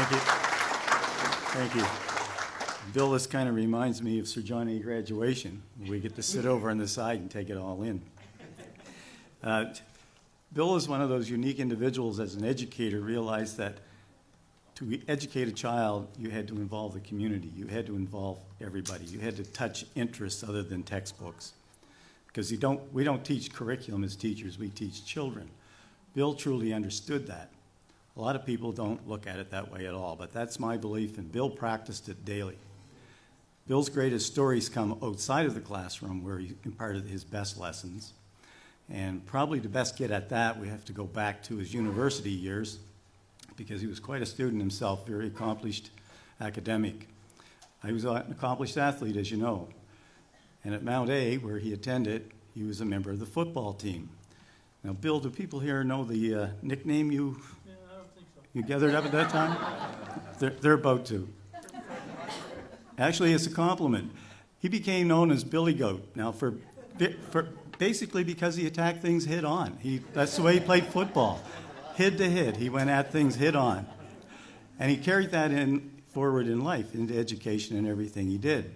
Thank you. Thank you. Bill, this kind of reminds me of Sir John A. graduation. We get to sit over on the side and take it all in. Bill is one of those unique individuals as an educator, realized that to educate a child, you had to involve the community. You had to involve everybody. You had to touch interests other than textbooks. Because we don't teach curriculum as teachers, we teach children. Bill truly understood that. A lot of people don't look at it that way at all, but that's my belief, and Bill practiced it daily. Bill's greatest stories come outside of the classroom, where he imparted his best lessons. And probably to best get at that, we have to go back to his university years, because he was quite a student himself, very accomplished academic. He was an accomplished athlete, as you know. And at Mount A, where he attended, he was a member of the football team. Now, Bill, do people here know the nickname you gathered up at that time? They're about to. Actually, it's a compliment. He became known as Billy Goat. Now, for basically because he attacked things head on. That's the way he played football. Head to head. He went at things head on. And he carried that forward in life, into education and everything he did.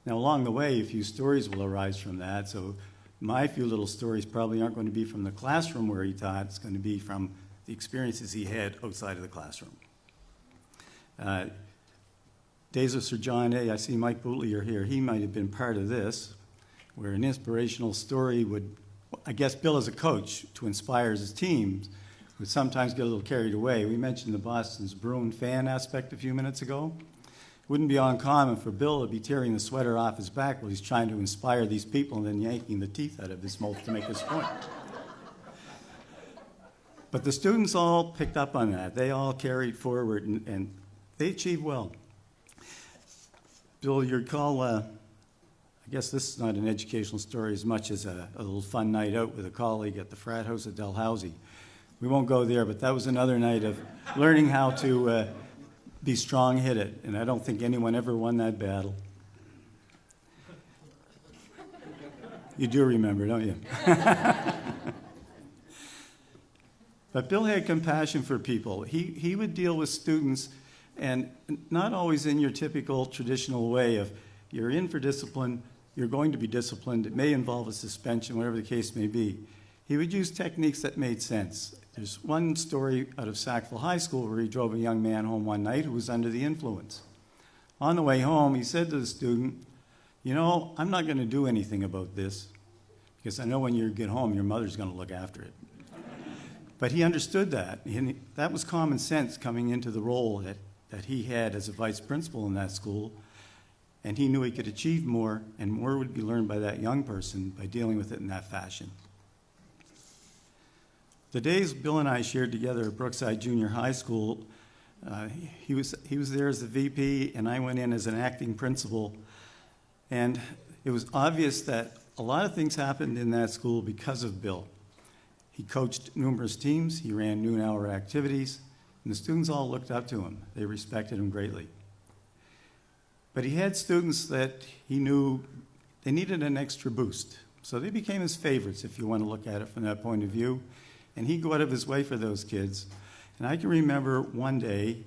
Now, along the way, a few stories will arise from that. So my few little stories probably aren't going to be from the classroom where he taught. It's going to be from the experiences he had outside of the classroom. Days of Sir John A. I see Mike Bootley here. He might have been part of this, where an inspirational story would, I guess Bill as a coach, to inspire his teams, would sometimes get a little carried away. We mentioned the Boston's Bruin fan aspect a few minutes ago. It wouldn't be uncommon for Bill to be tearing the sweater off his back while he's trying to inspire these people and then yanking the teeth out of his mouth to make his point. But the students all picked up on that. They all carried forward, and they achieved well. Bill, you recall, I guess this is not an educational story as much as a little fun night out with a colleague at the frat house at Dalhousie. We won't go there, but that was another night of learning how to be strong-headed, and I don't think anyone ever won that battle. You do remember, don't you? But Bill had compassion for people. He would deal with students, and not always in your typical traditional way of, you're in for discipline, you're going to be disciplined, it may involve a suspension, whatever the case may be. He would use techniques that made sense. There's one story out of Sackville High School where he drove a young man home one night who was under the influence. On the way home, he said to the student, you know, I'm not going to do anything about this, because I know when you get home, your mother's going to look after it. But he understood that. And that was common sense coming into the role that he had as a vice principal in that school. And he knew he could achieve more, and more would be learned by that young person by dealing with it in that fashion. The days Bill and I shared together at Brookside Junior High School, he was there as the VP, and I went in as an acting principal. And it was obvious that a lot of things happened in that school because of Bill. He coached numerous teams, he ran noon-hour activities, and the students all looked up to him. They respected him greatly. But he had students that he knew they needed an extra boost. So they became his favorites, if you want to look at it from that point of view. And he'd go out of his way for those kids. And I can remember one day,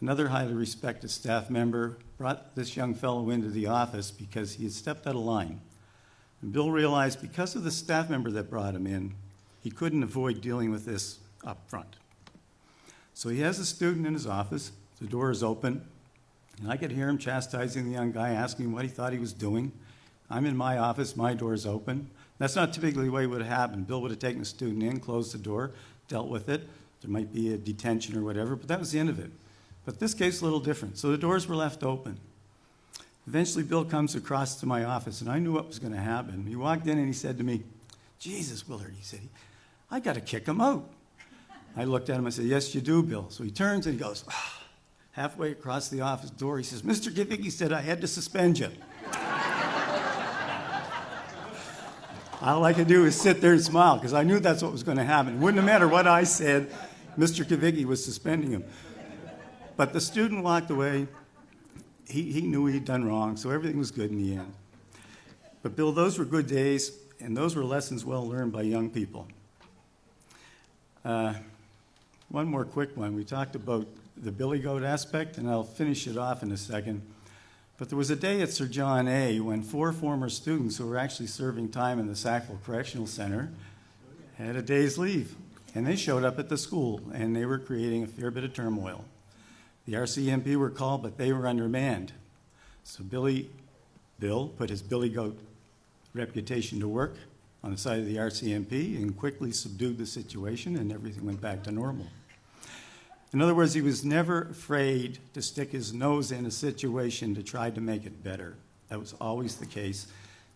another highly respected staff member brought this young fellow into the office because he had stepped out of line. And Bill realized because of the staff member that brought him in, he couldn't avoid dealing with this up front. So he has a student in his office, the door is open, and I could hear him chastising the young guy, asking what he thought he was doing. I'm in my office, my door's open. That's not typically the way it would have happened. Bill would have taken the student in, closed the door, dealt with it. There might be a detention or whatever, but that was the end of it. But this case is a little different. So the doors were left open. Eventually, Bill comes across to my office, and I knew what was going to happen. He walked in and he said to me, Jesus, Willard, he said, I got to kick him out. I looked at him, I said, yes, you do, Bill. So he turns and he goes, halfway across the office door, he says, Mr. Givig, said, I had to suspend you. All I could do was sit there and smile, because I knew that's what was going to happen. It wouldn't have mattered what I said, Mr. Kavicki was suspending him. But the student walked away. He knew he'd done wrong, so everything was good in the end. But Bill, those were good days, and those were lessons well learned by young people. One more quick one. We talked about the billy goat aspect, and I'll finish it off in a second. But there was a day at Sir John A. when 4 former students who were actually serving time in the Sackville Correctional Center had a day's leave. And they showed up at the school, and they were creating a fair bit of turmoil. The RCMP were called, but they were undermanned. So Bill put his billy goat reputation to work on the side of the RCMP and quickly subdued the situation, and everything went back to normal. In other words, he was never afraid to stick his nose in a situation to try to make it better. That was always the case.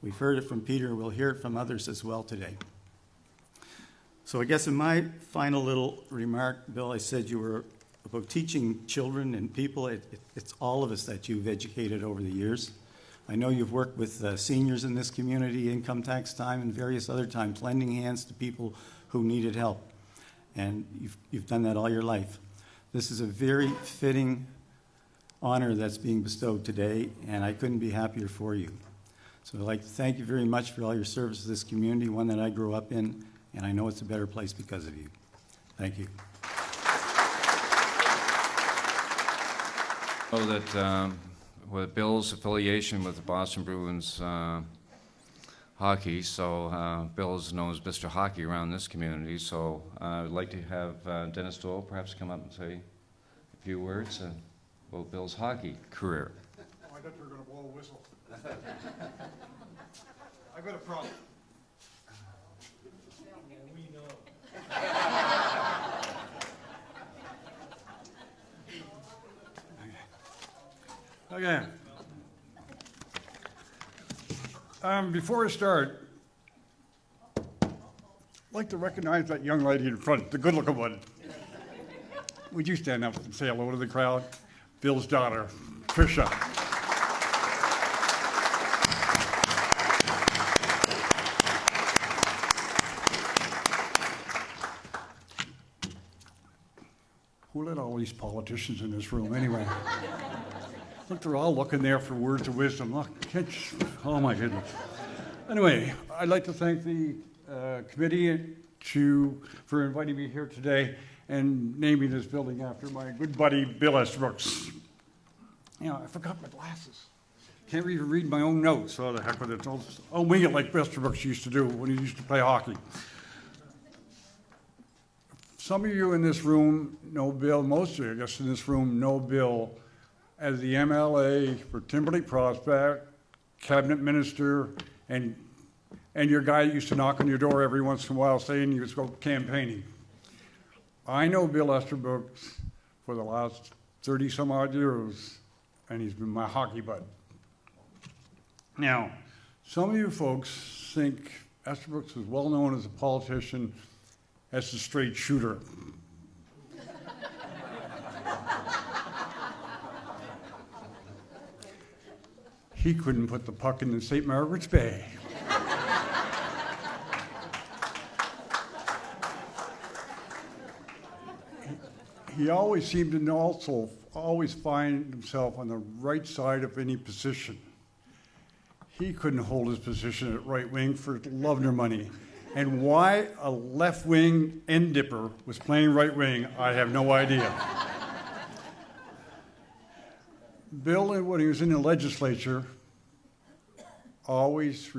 We've heard it from Peter, we'll hear it from others as well today. So I guess in my final little remark, Bill, I said you were about teaching children and people. It's all of us that you've educated over the years. I know you've worked with seniors in this community, income tax time, and various other times, lending hands to people who needed help. And you've done that all your life. This is a very fitting honor that's being bestowed today, and I couldn't be happier for you. So I'd like to thank you very much for all your service to this community, one that I grew up in, and I know it's a better place because of you. Thank you. So that with Bill's affiliation with the Boston Bruins hockey, so Bill is known as Mr. Hockey around this community, so I'd like to have Dennis Doyle perhaps come up and say a few words about Bill's hockey career. Oh, I thought you were going to blow a whistle. I've got a problem. We know. Okay. Before I start, I'd like to recognize that young lady in front, the good-looking one. Would you stand up and say hello to the crowd? Bill's daughter, Tricia. Who let all these politicians in this room anyway? Look, they're all looking there for words of wisdom. Look, oh my goodness. Anyway, I'd like to thank the committee for inviting me here today and naming this building after my good buddy, Bill Estabrooks. You know, I forgot my glasses. Can't even read my own notes, so the heck with it. I'll wing it like Estabrooks used to do when he used to play hockey. Some of you in this room know Bill, most of you, I guess, in this room know Bill as the MLA for Timberlake Prospect, cabinet minister, and your guy used to knock on your door every once in a while saying he was going campaigning. I know Bill Estabrooks for the last 30-some-odd years, and he's been my hockey bud. Now, some of you folks think Estabrooks is well known as a politician, as a straight shooter. He couldn't put the puck in the St. Margaret's Bay. He always seemed to also always find himself on the right side of any position. He couldn't hold his position at right wing for love nor money. And why a left wing end dipper was playing right wing, I have no idea. Bill, when he was in the legislature, always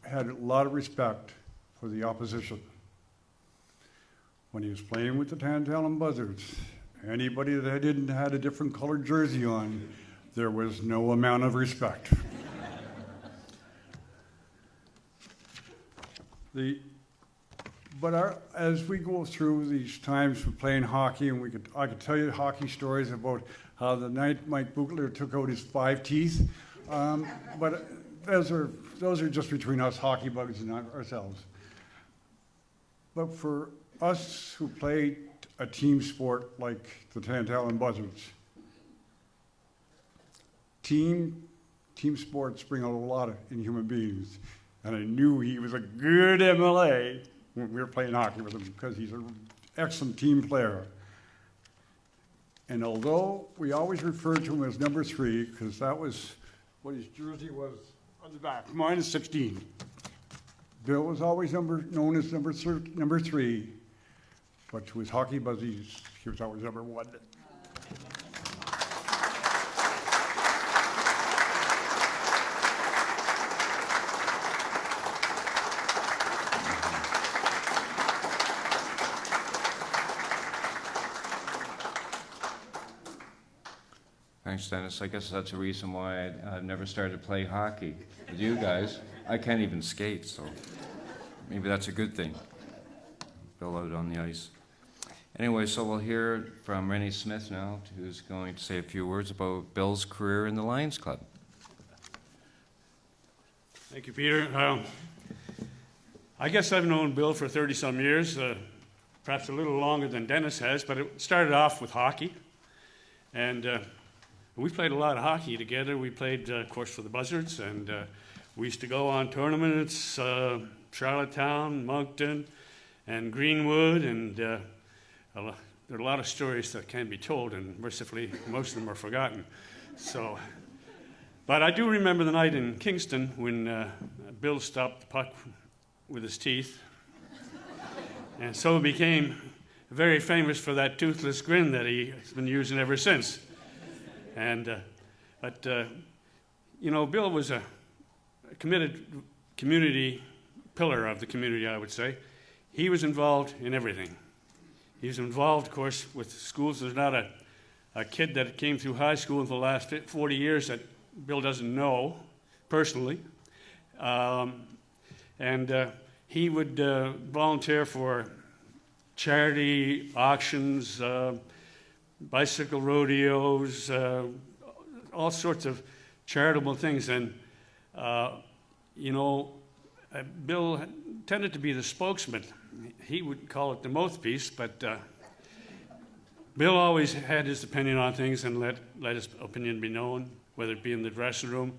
had a lot of respect for the opposition. When he was playing with the Tantalum Buzzards, anybody that didn't had a different colored jersey on, there was no amount of respect. As we go through these times of playing hockey, and I could tell you hockey stories about how the night Mike Bugler took out his 5 teeth, but those are just between us hockey bugs and ourselves. But for us who play a team sport like the Tantalum Buzzards, team sports bring out a lot in human beings, and I knew he was a good MLA when we were playing hockey with him because he's an excellent team player. And although we always referred to him as number 3, because that was what his jersey was on the back, mine is 16. Bill was always known as number 3, but to his hockey buddies, he was always number 1. Thanks, Dennis. I guess that's a reason why I've never started to play hockey with you guys. I can't even skate, so maybe that's a good thing. Bill out on the ice. Anyway, so we'll hear from Rennie Smith now, who's going to say a few words about Bill's career in the Lions Club. Thank you, Peter. I guess I've known Bill for 30-some years, perhaps a little longer than Dennis has, but it started off with hockey. And we played a lot of hockey together. We played, of course, for the Buzzards, and we used to go on tournaments, Charlottetown, Moncton, and Greenwood, and there are a lot of stories that can be told, and mercifully, most of them are forgotten. So, but I do remember the night in Kingston when Bill stopped the puck with his teeth, and so became very famous for that toothless grin that he's been using ever since. And you know, Bill was a committed community pillar of the community, I would say. He was involved in everything. He was involved, of course, with schools. There's not a kid that came through high school in the last 40 years that Bill doesn't know personally. He would volunteer for charity auctions, bicycle rodeos, all sorts of charitable things. And, you know, Bill tended to be the spokesman. He would call it the mouthpiece, but Bill always had his opinion on things and let his opinion be known, whether it be in the dressing room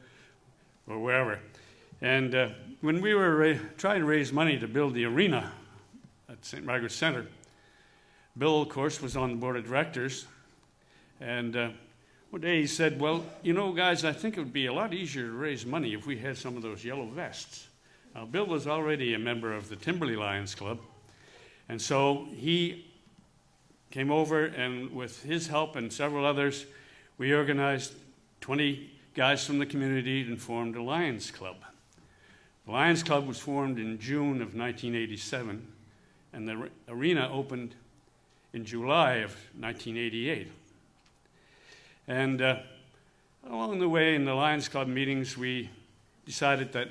or wherever. And when we were trying to raise money to build the arena at St. Margaret's Centre, Bill, of course, was on the board of directors. And one day he said, well, you know, guys, I think it would be a lot easier to raise money if we had some of those yellow vests. Now, Bill was already a member of the Timberley Lions Club. And so he came over, and with his help and several others, we organized 20 guys from the community and formed a Lions Club. The Lions Club was formed in June of 1987, and the arena opened in July of 1988. And along the way in the Lions Club meetings, we decided that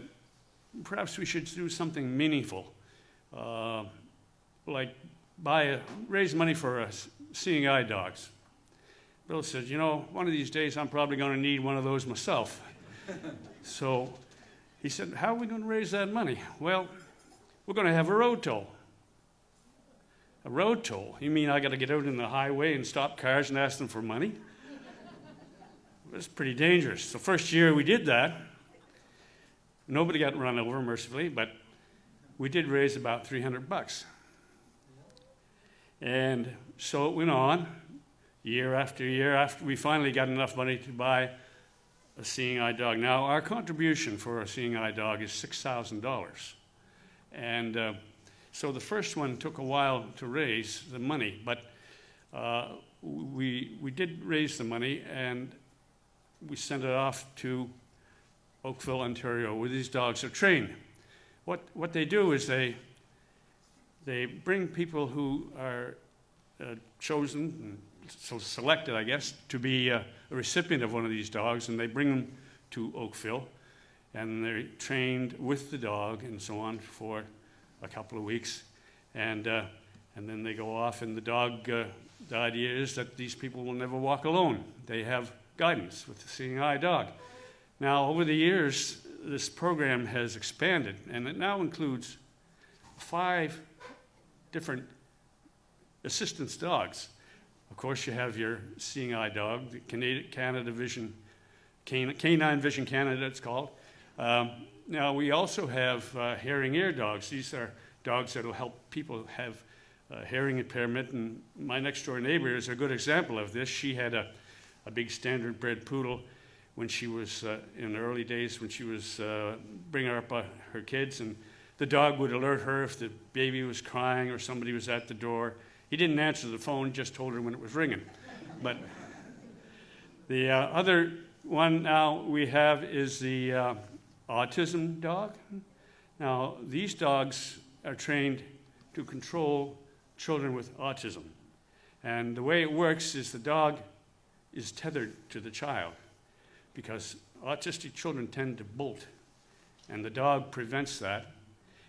perhaps we should do something meaningful, like raise money for seeing eye dogs. Bill said, you know, one of these days I'm probably going to need one of those myself. So he said, how are we going to raise that money? Well, we're going to have a road toll. A road toll? You mean I got to get out in the highway and stop cars and ask them for money? It's pretty dangerous. The first year we did that, nobody got run over, mercifully, but we did raise about $300. And so it went on, year after year, after we finally got enough money to buy a seeing eye dog. Now, our contribution for a seeing eye dog is $6,000. And so the first one took a while to raise the money, but we did raise the money, and we sent it off to Oakville, Ontario, where these dogs are trained. What they do is they bring people who are chosen, and so selected, I guess, to be a recipient of one of these dogs, and they bring them to Oakville, and they're trained with the dog and so on for a couple of weeks, and then they go off, and the idea is that these people will never walk alone. They have guidance with the seeing eye dog. Now, over the years, this program has expanded, and it now includes 5 different assistance dogs. Of course, you have your seeing eye dog, the Canine Vision Canada, it's called. Now, we also have hearing ear dogs. These are dogs that will help people have hearing impairment, and my next door neighbor is a good example of this. She had a big standard bred poodle when she was in the early days, when she was bringing up her kids, and the dog would alert her if the baby was crying or somebody was at the door. He didn't answer the phone, just told her when it was ringing. But the other one now we have is the autism dog. Now, these dogs are trained to control children with autism. And the way it works is the dog is tethered to the child, because autistic children tend to bolt, and the dog prevents that,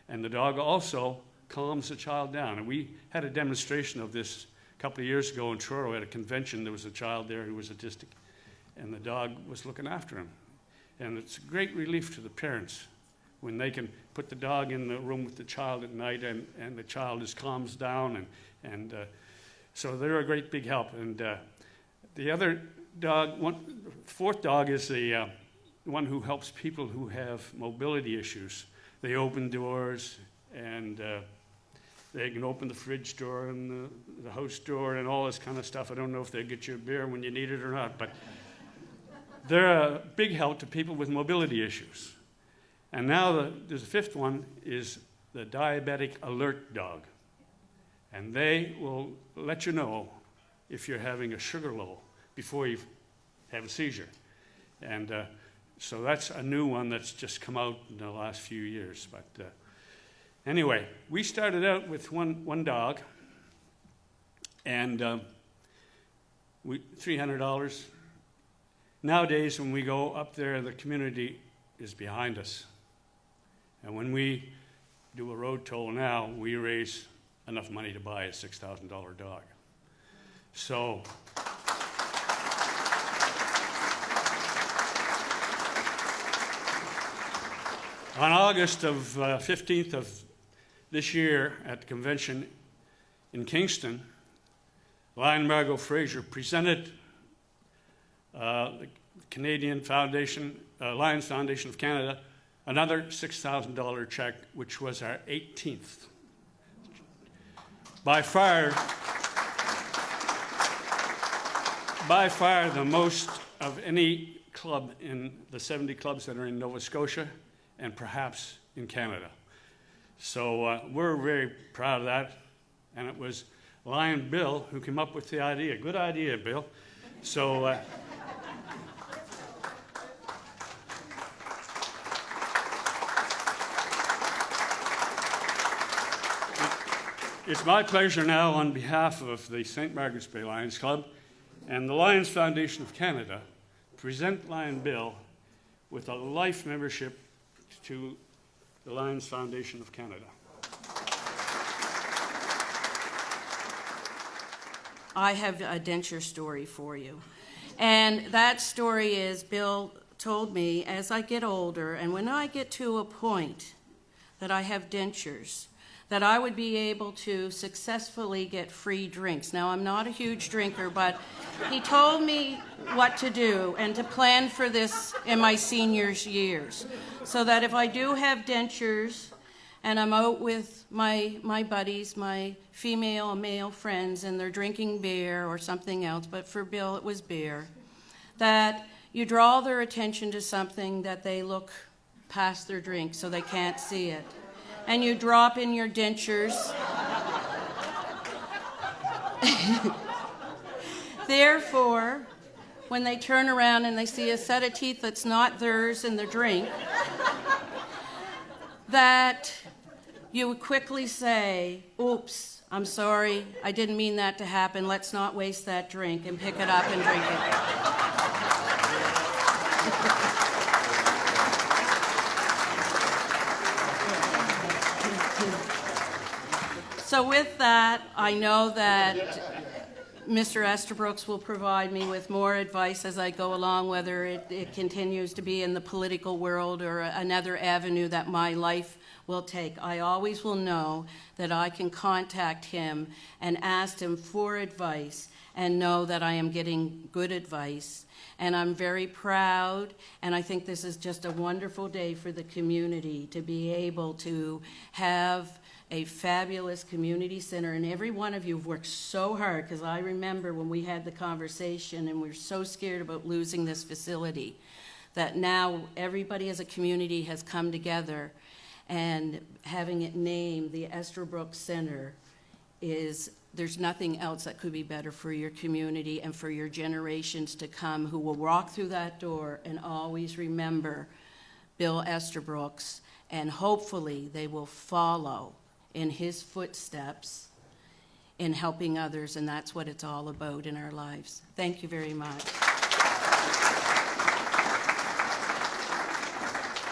and the dog also calms the child down. And we had a demonstration of this a couple of years ago in Toronto at a convention. There was a child there who was autistic, and the dog was looking after him. And it's a great relief to the parents when they can put the dog in the room with the child at night, and the child just calms down, and so they're a great big help. And the other dog, fourth dog, is the one who helps people who have mobility issues. They open doors, and they can open the fridge door and the house door and all this kind of stuff. I don't know if they get you a beer when you need it or not, but they're a big help to people with mobility issues. And now there's a fifth one, is the diabetic alert dog. And they will let you know if you're having a sugar low before you have a seizure. And so that's a new one that's just come out in the last few years. But anyway, we started out with one dog, and $300. Nowadays, when we go up there, the community is behind us. And when we do a road toll now, we raise enough money to buy a $6,000 dog. So on August 15th of this year at the convention in Kingston, Lion Margot Fraser presented the Canadian Foundation, Lions Foundation of Canada, another $6,000 check, which was our 18th. By far the most of any club in the 70 clubs that are in Nova Scotia and perhaps in Canada. So we're very proud of that. And it was Lion Bill who came up with the idea. Good idea, Bill. So it's my pleasure now, on behalf of the St. Margaret's Bay Lions Club and the Lions Foundation of Canada, present Lion Bill with a life membership to the Lions Foundation of Canada. I have a denture story for you. And that story is, Bill told me, as I get older, and when I get to a point that I have dentures, that I would be able to successfully get free drinks. Now, I'm not a huge drinker, but he told me what to do and to plan for this in my seniors' years, so that if I do have dentures and I'm out with my buddies, my female and male friends, and they're drinking beer or something else, but for Bill it was beer, that you draw their attention to something that they look past their drink so they can't see it. And you drop in your dentures. Therefore, when they turn around and they see a set of teeth that's not theirs in the drink, that you would quickly say, oops, I'm sorry, I didn't mean that to happen, let's not waste that drink, and pick it up and drink it. So with that, I know that Mr. Estabrooks will provide me with more advice as I go along, whether it continues to be in the political world or another avenue that my life will take. I always will know that I can contact him and ask him for advice and know that I am getting good advice. And I'm very proud, and I think this is just a wonderful day for the community to be able to have a fabulous community center, and every one of you have worked so hard, because I remember when we had the conversation and we were so scared about losing this facility, that now everybody as a community has come together, and having it named the Estabrooks Center there's nothing else that could be better for your community and for your generations to come, who will walk through that door and always remember Bill Estabrooks, and hopefully they will follow in his footsteps in helping others, and that's what it's all about in our lives. Thank you very much.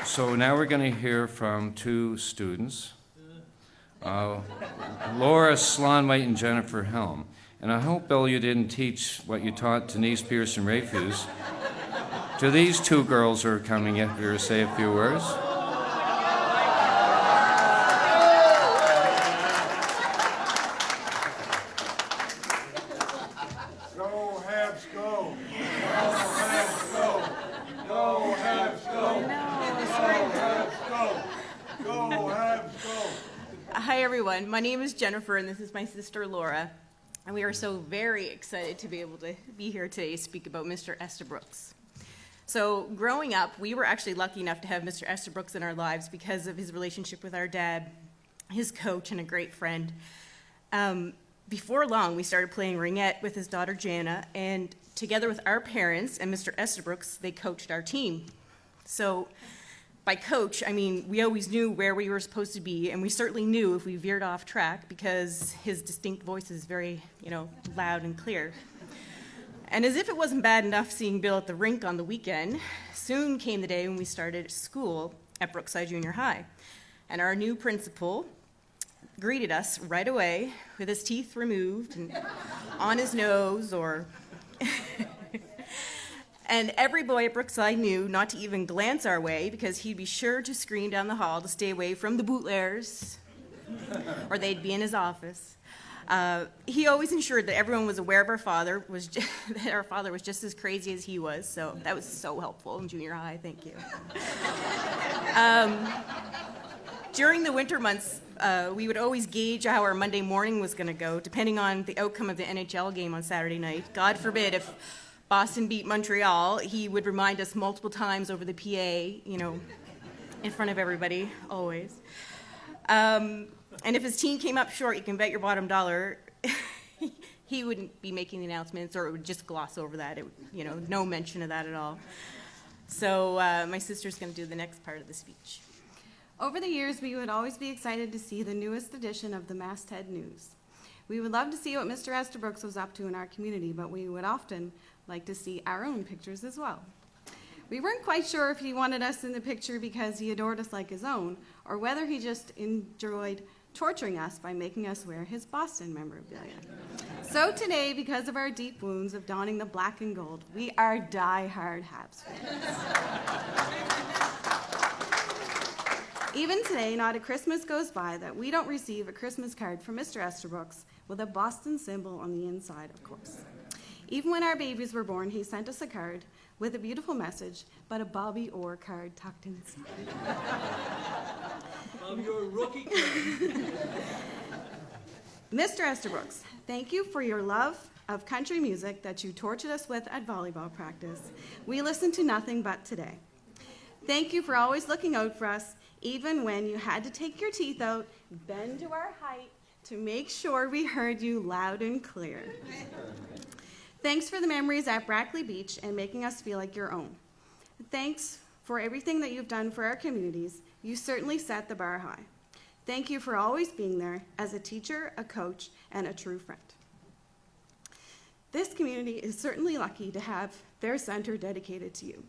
So now we're going to hear from two students, Laura Slonwhite and Jennifer Helm. And I hope, Bill, you didn't teach what you taught Denise Pearson Rayfuse to these two girls who are coming in here to say a few words. Go Habs, go! Go Habs, go! Go Habs, go! Go Habs, go! Go Habs, go! Hi, everyone. My name is Jennifer, and this is my sister, Laura. And we are so very excited to be able to be here today to speak about Mr. Estabrooks. So growing up, we were actually lucky enough to have Mr. Estabrooks in our lives because of his relationship with our dad, his coach, and a great friend. Before long, we started playing ringette with his daughter, Jana, and together with our parents and Mr. Estabrooks, they coached our team. So by coach, I mean, we always knew where we were supposed to be, and we certainly knew if we veered off track because his distinct voice is very, loud and clear. And as if it wasn't bad enough seeing Bill at the rink on the weekend, soon came the day when we started school at Brookside Junior High. And our new principal greeted us right away with his teeth removed and on his nose or... And every boy at Brookside knew not to even glance our way because he'd be sure to scream down the hall to stay away from the bootleggers, or they'd be in his office. He always ensured that everyone was aware of our father, that our father was just as crazy as he was, so that was so helpful in junior high, thank you. During the winter months, we would always gauge how our Monday morning was going to go, depending on the outcome of the NHL game on Saturday night. God forbid if Boston beat Montreal, he would remind us multiple times over the PA, in front of everybody, always. And if his team came up short, you can bet your bottom dollar he wouldn't be making the announcements, or it would just gloss over that. It would, no mention of that at all. So my sister's going to do the next part of the speech. Over the years, we would always be excited to see the newest edition of the Masthead News. We would love to see what Mr. Estabrooks was up to in our community, but we would often like to see our own pictures as well. We weren't quite sure if he wanted us in the picture because he adored us like his own, or whether he just enjoyed torturing us by making us wear his Boston memorabilia. So today, because of our deep wounds of donning the black and gold, we are die-hard Habs fans. Even today, not a Christmas goes by that we don't receive a Christmas card from Mr. Estabrooks with a Boston symbol on the inside, of course. Even when our babies were born, he sent us a card with a beautiful message, but a Bobby Orr card tucked inside. Bobby Orr rookie card. Mr. Estabrooks, thank you for your love of country music that you tortured us with at volleyball practice. We listened to nothing but today. Thank you for always looking out for us, even when you had to take your teeth out, bend to our height, to make sure we heard you loud and clear. Thanks for the memories at Brackley Beach and making us feel like your own. Thanks for everything that you've done for our communities. You certainly set the bar high. Thank you for always being there as a teacher, a coach, and a true friend. This community is certainly lucky to have their center dedicated to you.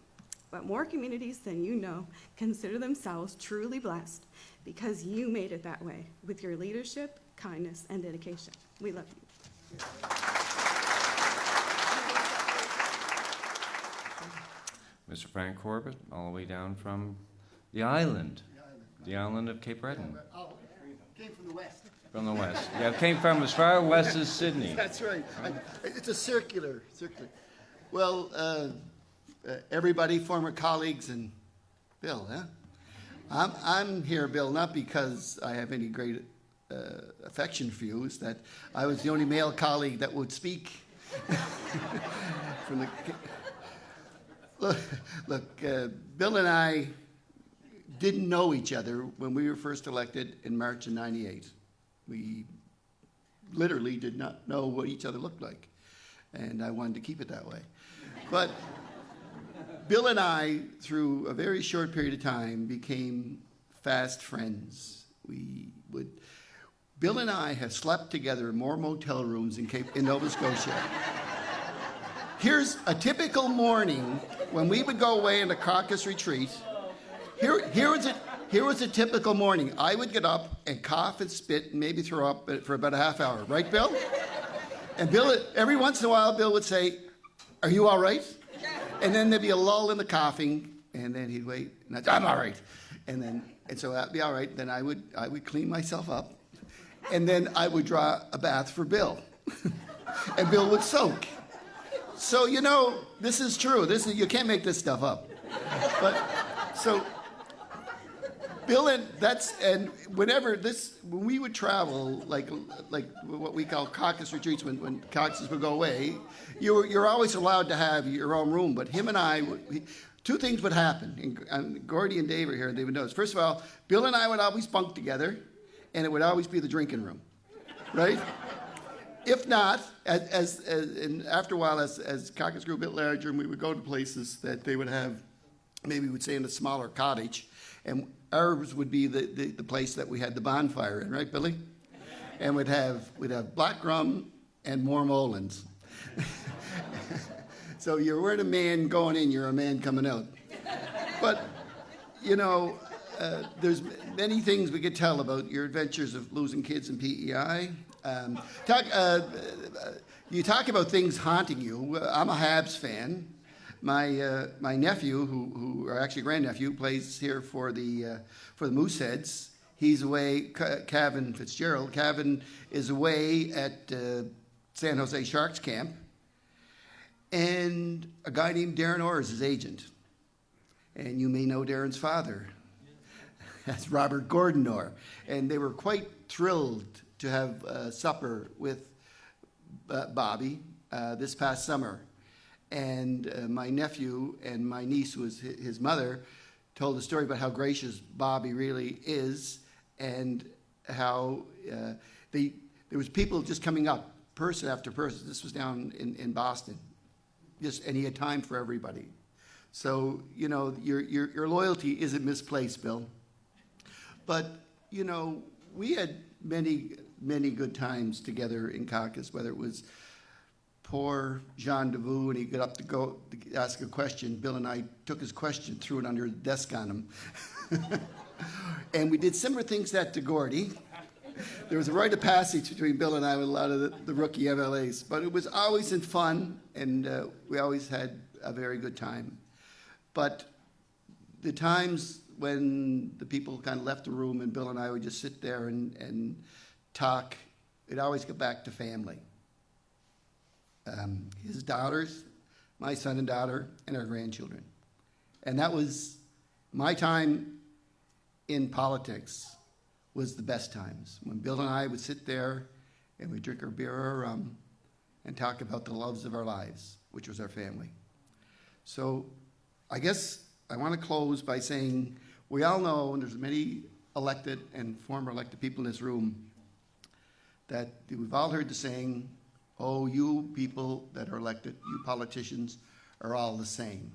But more communities than you know consider themselves truly blessed because you made it that way with your leadership, kindness, and dedication. We love you. Mr. Frank Corbett, all the way down from the island of Cape Breton. Oh, came from the west. From the west. Yeah, it came from as far west as Sydney. That's right. It's a circular. Well, everybody, former colleagues, and Bill, huh? I'm here, Bill, not because I have any great affection for you. It's that I was the only male colleague that would speak. From the look, Bill and I didn't know each other when we were first elected in March of '98. We literally did not know what each other looked like, and I wanted to keep it that way. But Bill and I, through a very short period of time, became fast friends. Bill and I have slept together in more motel rooms in Nova Scotia. Here's a typical morning when we would go away in a caucus retreat. Here was a typical morning. I would get up and cough and spit and maybe throw up for about a half hour. Right, Bill? And Bill, every once in a while, Bill would say, "Are you all right?" And then there'd be a lull in the coughing, and then he'd wait, and I'd say, "I'm all right." And so that'd be all right. Then I would clean myself up, and then I would draw a bath for Bill. And Bill would soak. So, you know, this is true. You can't make this stuff up. But, so, Bill and when we would travel, like what we call caucus retreats, when caucuses would go away, you're always allowed to have your own room. But him and I, two things would happen. And Gordy and Dave are here, and they would notice. First of all, Bill and I would always bunk together, and it would always be the drinking room, right? If not, and after a while, as caucus grew a bit larger, and we would go to places that they would have, maybe we'd stay in a smaller cottage, and ours would be the place that we had the bonfire in, right, Billy? And we'd have black rum and warm Olins. So you weren't a man going in, you're a man coming out. But, you know, there's many things we could tell about your adventures of losing kids in PEI. You talk about things haunting you. I'm a Habs fan. My nephew, who or actually grandnephew, plays here for the Mooseheads. He's away. Kevin Fitzgerald. Kevin is away at San Jose Sharks camp, and a guy named Darren Orr is his agent. And you may know Darren's father. That's Robert Gordon Orr, and they were quite thrilled to have supper with Bobby this past summer. And my nephew and my niece, who was his mother, told a story about how gracious Bobby really is, and how there was people just coming up, person after person. This was down in Boston, and he had time for everybody. So, you know, your loyalty isn't misplaced, Bill. But, you know, we had many good times together in caucus, whether it was poor Jean Davoux, and he got up to ask a question. Bill and I took his question, threw it under the desk on him. And we did similar things to Gordy. There was a rite of passage between Bill and I with a lot of the rookie MLAs, but it was always in fun, and we always had a very good time. But the times when the people kind of left the room and Bill and I would just sit there and talk, it always got back to family. His daughters, my son and daughter, and our grandchildren. And that was my time in politics, was the best times. When Bill and I would sit there and we'd drink our beer or rum and talk about the loves of our lives, which was our family. So I guess I want to close by saying we all know, and there's many elected and former elected people in this room, that we've all heard the saying, "Oh, you people that are elected, you politicians, are all the same."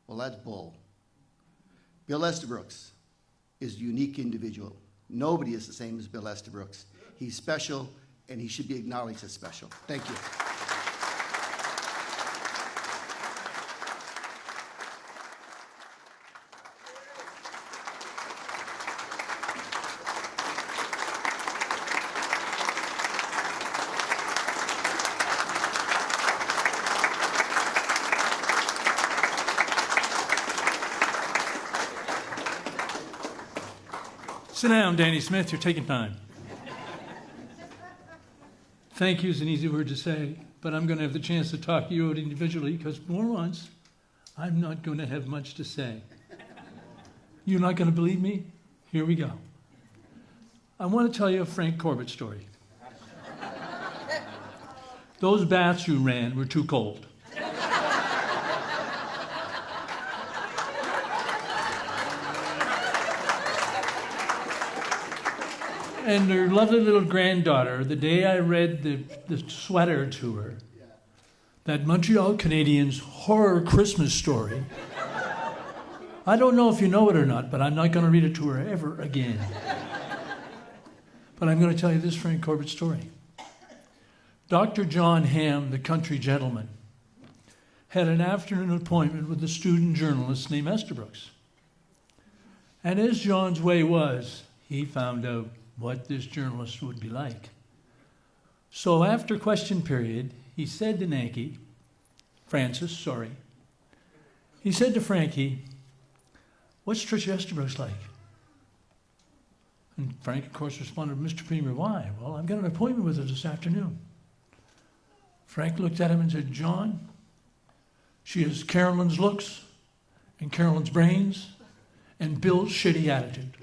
Well, that's bull. Bill Estabrooks is a unique individual. Nobody is the same as Bill Estabrooks. He's special, and he should be acknowledged as special. Thank you. Sit down, Danny Smith. You're taking time. Thank you is an easy word to say, but I'm going to have the chance to talk to you individually because for once, I'm not going to have much to say. You're not going to believe me? Here we go. I want to tell you a Frank Corbett story. Those baths you ran were too cold. And her lovely little granddaughter, the day I read the sweater to her, that Montreal Canadiens horror Christmas story, I don't know if you know it or not, but I'm not going to read it to her ever again. But I'm going to tell you this Frank Corbett story. Dr. John Hamm, the country gentleman, had an afternoon appointment with a student journalist named Estabrooks. And as John's way was, he found out what this journalist would be like. So after question period, he said to he said to Frankie, "What's Tricia Estabrooks like?" And Frank, of course, responded, "Mr. Premier, why?" "Well, I've got an appointment with her this afternoon." Frank looked at him and said, "John, she has Carolyn's looks and Carolyn's brains and Bill's shitty attitude."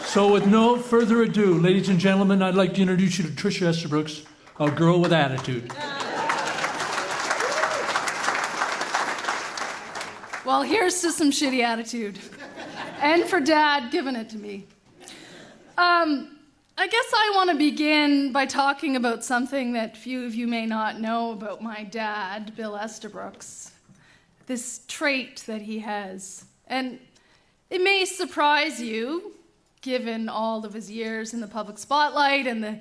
So with no further ado, ladies and gentlemen, I'd like to introduce you to Tricia Estabrooks, a girl with attitude. Well, here's to some shitty attitude. And for Dad giving it to me. I guess I want to begin by talking about something that few of you may not know about my dad, Bill Estabrooks. This trait that he has. And it may surprise you, given all of his years in the public spotlight and the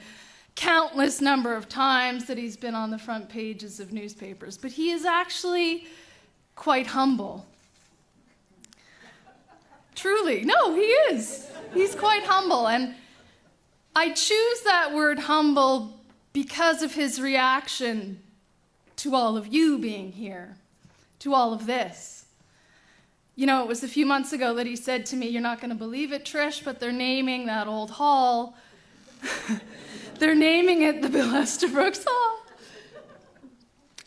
countless number of times that he's been on the front pages of newspapers, but he is actually quite humble. Truly, no, he is. He's quite humble, and I choose that word humble because of his reaction to all of you being here, to all of this. You know, it was a few months ago that he said to me, "You're not going to believe it, Trish, but they're naming that old hall. They're naming it the Bill Estabrooks Hall."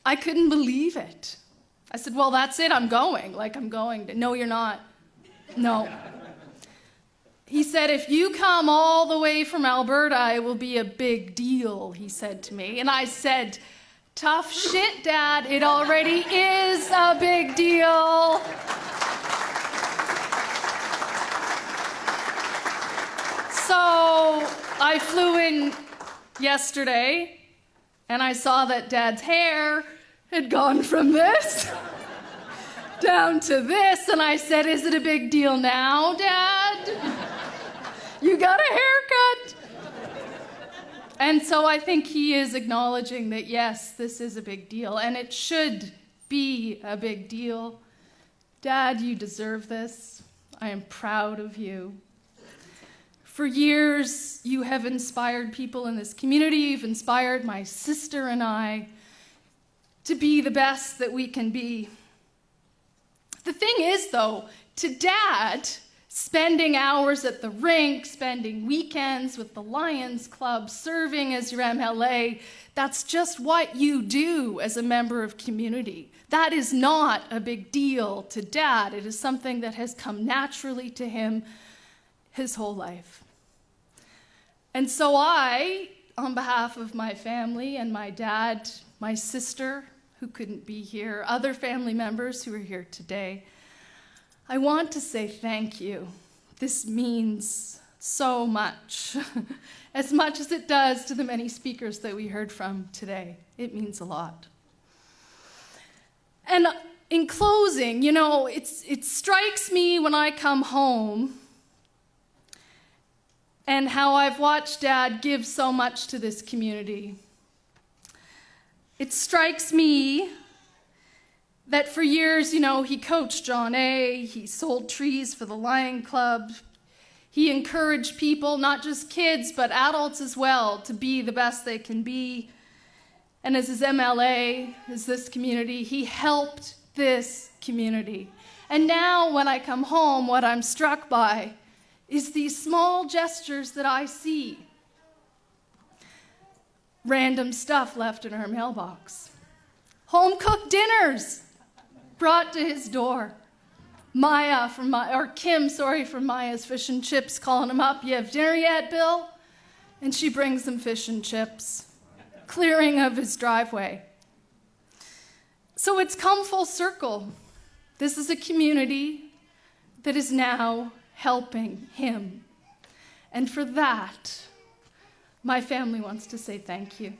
I couldn't believe it. I said, "Well, that's it. I'm going. No, you're not. No." He said, "If you come all the way from Alberta, it will be a big deal," he said to me. And I said, "Tough shit, Dad. It already is a big deal." So I flew in yesterday, and I saw that Dad's hair had gone from this down to this, and I said, "Is it a big deal now, Dad? You got a haircut." And so I think he is acknowledging that, yes, this is a big deal, and it should be a big deal. Dad, you deserve this. I am proud of you. For years, you have inspired people in this community. You've inspired my sister and I to be the best that we can be. The thing is, though, to Dad, spending hours at the rink, spending weekends with the Lions Club, serving as your MLA, that's just what you do as a member of community. That is not a big deal to Dad. It is something that has come naturally to him his whole life. And so I, on behalf of my family and my dad, my sister, who couldn't be here, other family members who are here today, I want to say thank you. This means so much, as much as it does to the many speakers that we heard from today. It means a lot. And in closing, you know, it strikes me when I come home and how I've watched Dad give so much to this community. It strikes me that for years, you know, he coached John A., he sold trees for the Lion Club, he encouraged people, not just kids, but adults as well, to be the best they can be. And as his MLA, as this community, he helped this community. And now when I come home, what I'm struck by is these small gestures that I see. Random stuff left in her mailbox. Home-cooked dinners brought to his door. Kim from Maya's Fish and Chips, calling him up, "You have dinner yet, Bill?" And she brings him fish and chips. Clearing of his driveway. So it's come full circle. This is a community that is now helping him. And for that, my family wants to say thank you.